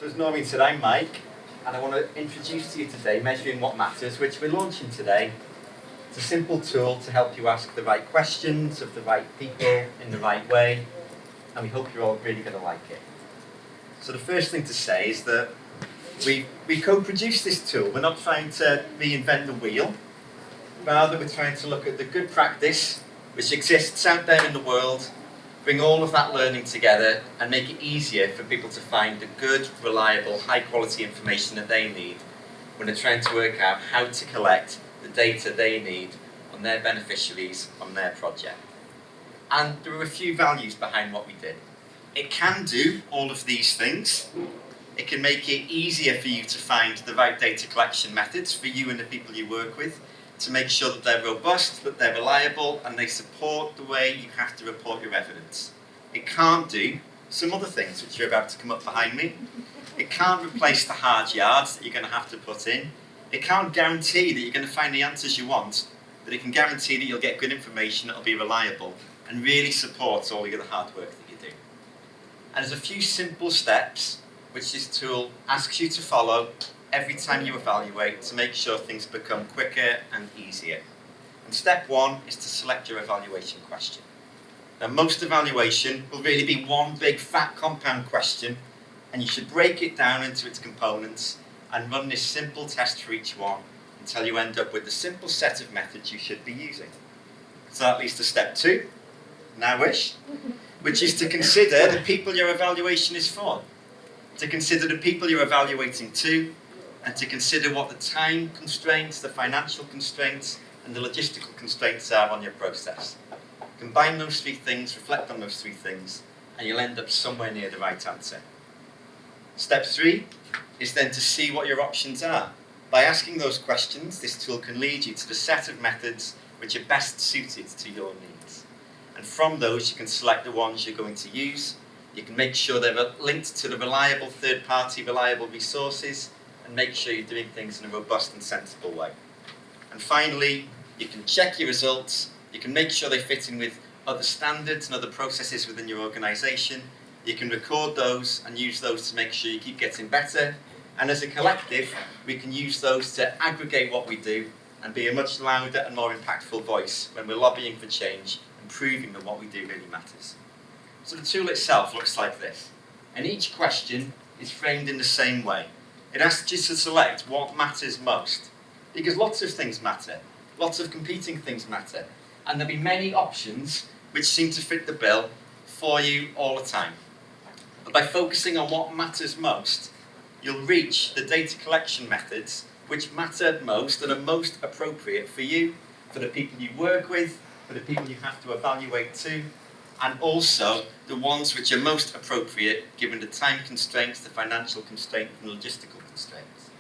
So as Noreen said, I'm Mike, and I want to introduce to you today Measuring What Matters, which we're launching today. It's a simple tool to help you ask the right questions of the right people in the right way, and we hope you're all really going to like it. So the first thing to say is that we co-produced this tool. We're not trying to reinvent the wheel. Rather, we're trying to look at the good practice which exists out there in the world, bring all of that learning together and make it easier for people to find the good, reliable, high-quality information that they need when they're trying to work out how to collect the data they need on their beneficiaries on their project. And there are a few values behind what we did. It can do all of these things. It can make it easier for you to find the right data collection methods for you and the people you work with, to make sure that they're robust, that they're reliable, and they support the way you have to report your evidence. It can't do some other things which are about to come up behind me. It can't replace the hard yards that you're going to have to put in. It can't guarantee that you're going to find the answers you want, but it can guarantee that you'll get good information that will be reliable and really support all of the hard work that you do. And there's a few simple steps which this tool asks you to follow every time you evaluate to make sure things become quicker and easier. And step one is to select your evaluation question. Now, most evaluation will really be one big fat compound question, and you should break it down into its components and run this simple test for each one until you end up with the simple set of methods you should be using. So that leads to step two, now-ish, which is to consider the people your evaluation is for, to consider the people you're evaluating to, and to consider what the time constraints, the financial constraints, and the logistical constraints are on your process. Combine those three things, reflect on those three things, and you'll end up somewhere near the right answer. Step three is then to see what your options are. By asking those questions, this tool can lead you to the set of methods which are best suited to your needs. And from those, you can select the ones you're going to use. You can make sure they're linked to the reliable third-party, reliable resources, and make sure you're doing things in a robust and sensible way. And finally, you can check your results, you can make sure they fit in with other standards and other processes within your organisation, you can record those and use those to make sure you keep getting better, and as a collective, we can use those to aggregate what we do and be a much louder and more impactful voice when we're lobbying for change and proving that what we do really matters. So the tool itself looks like this, and each question is framed in the same way. It asks you to select what matters most, because lots of things matter, lots of competing things matter, and there'll be many options which seem to fit the bill for you all the time. But by focusing on what matters most, you'll reach the data collection methods which matter most and are most appropriate for you, for the people you work with, for the people you have to evaluate to, and also the ones which are most appropriate given the time constraints, the financial constraints, and the logistical constraints.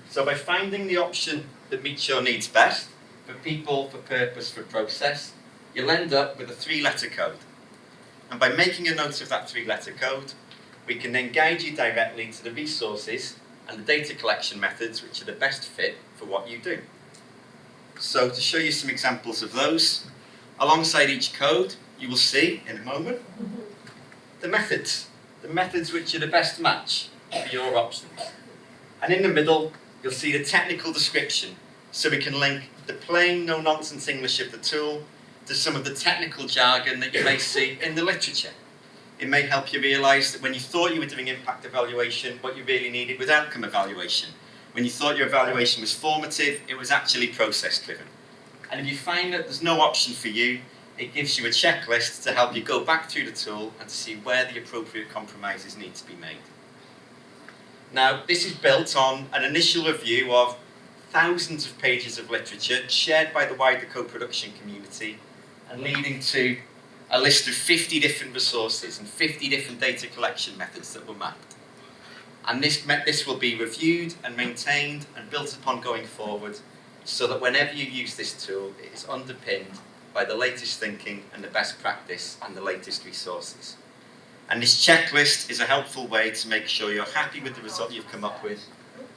So by finding the option that meets your needs best, for people, for purpose, for process, you'll end up with a 3-letter code. And by making a note of that 3-letter code, we can then guide you directly to the resources and the data collection methods which are the best fit for what you do. So to show you some examples of those, alongside each code, you will see in a moment the methods which are the best match for your options. And in the middle, you'll see the technical description, so we can link the plain, no-nonsense English of the tool to some of the technical jargon that you may see in the literature. It may help you realise that when you thought you were doing impact evaluation, what you really needed was outcome evaluation. When you thought your evaluation was formative, it was actually process-driven. And if you find that there's no option for you, it gives you a checklist to help you go back through the tool and to see where the appropriate compromises need to be made. Now, this is built on an initial review of thousands of pages of literature shared by the wider co-production community and leading to a list of 50 different resources and 50 different data collection methods that were mapped. And this will be reviewed and maintained and built upon going forward so that whenever you use this tool, it is underpinned by the latest thinking and the best practice and the latest resources. And this checklist is a helpful way to make sure you're happy with the result you've come up with,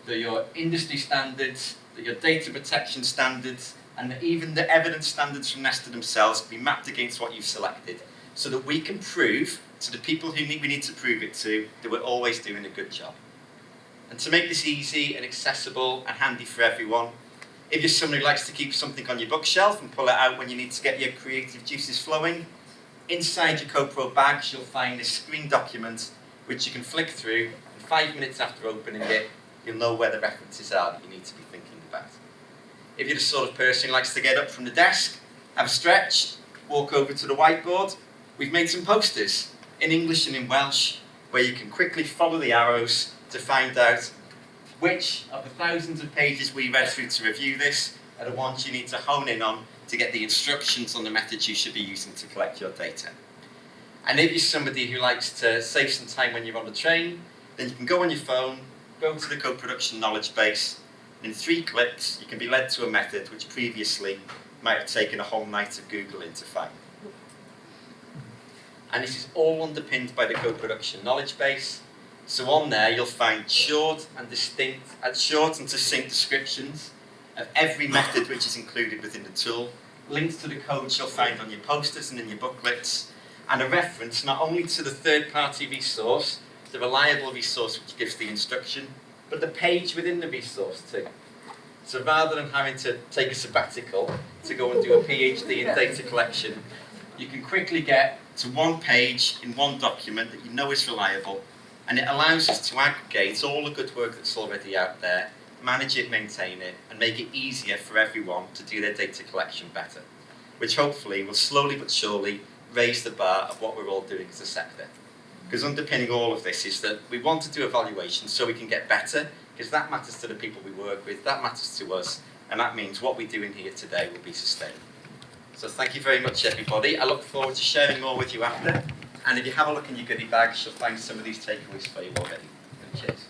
that your industry standards, that your data protection standards, and that even the evidence standards from Nesta themselves can be mapped against what you've selected, so that we can prove to the people who we need to prove it to that we're always doing a good job. And to make this easy and accessible and handy for everyone, if you're someone who likes to keep something on your bookshelf and pull it out when you need to get your creative juices flowing, inside your CoPro bags you'll find this screen document which you can flick through, and 5 minutes after opening it, you'll know where the references are that you need to be thinking about. If you're the sort of person who likes to get up from the desk, have a stretch, walk over to the whiteboard, we've made some posters in English and in Welsh where you can quickly follow the arrows to find out which of the thousands of pages we read through to review this are the ones you need to hone in on to get the instructions on the methods you should be using to collect your data. And if you're somebody who likes to save some time when you're on the train, then you can go on your phone, go to the co-production knowledge base, and in 3 clicks you can be led to a method which previously might have taken a whole night of Googling to find. And this is all underpinned by the co-production knowledge base. So on there you'll find short and succinct descriptions of every method which is included within the tool, links to the codes you'll find on your posters and in your booklets, and a reference not only to the third-party resource, the reliable resource which gives the instruction, but the page within the resource too. So rather than having to take a sabbatical to go and do a PhD in data collection, you can quickly get to one page in one document that you know is reliable, and it allows us to aggregate all the good work that's already out there, manage it, maintain it, and make it easier for everyone to do their data collection better, which hopefully will slowly but surely raise the bar of what we're all doing as a sector. Because underpinning all of this is that we want to do evaluation so we can get better, because that matters to the people we work with, that matters to us, and that means what we do in here today will be sustainable. So thank you very much, everybody. I look forward to sharing more with you after, and if you have a look in your goodie bags, you'll find some of these takeaways for you already. Cheers.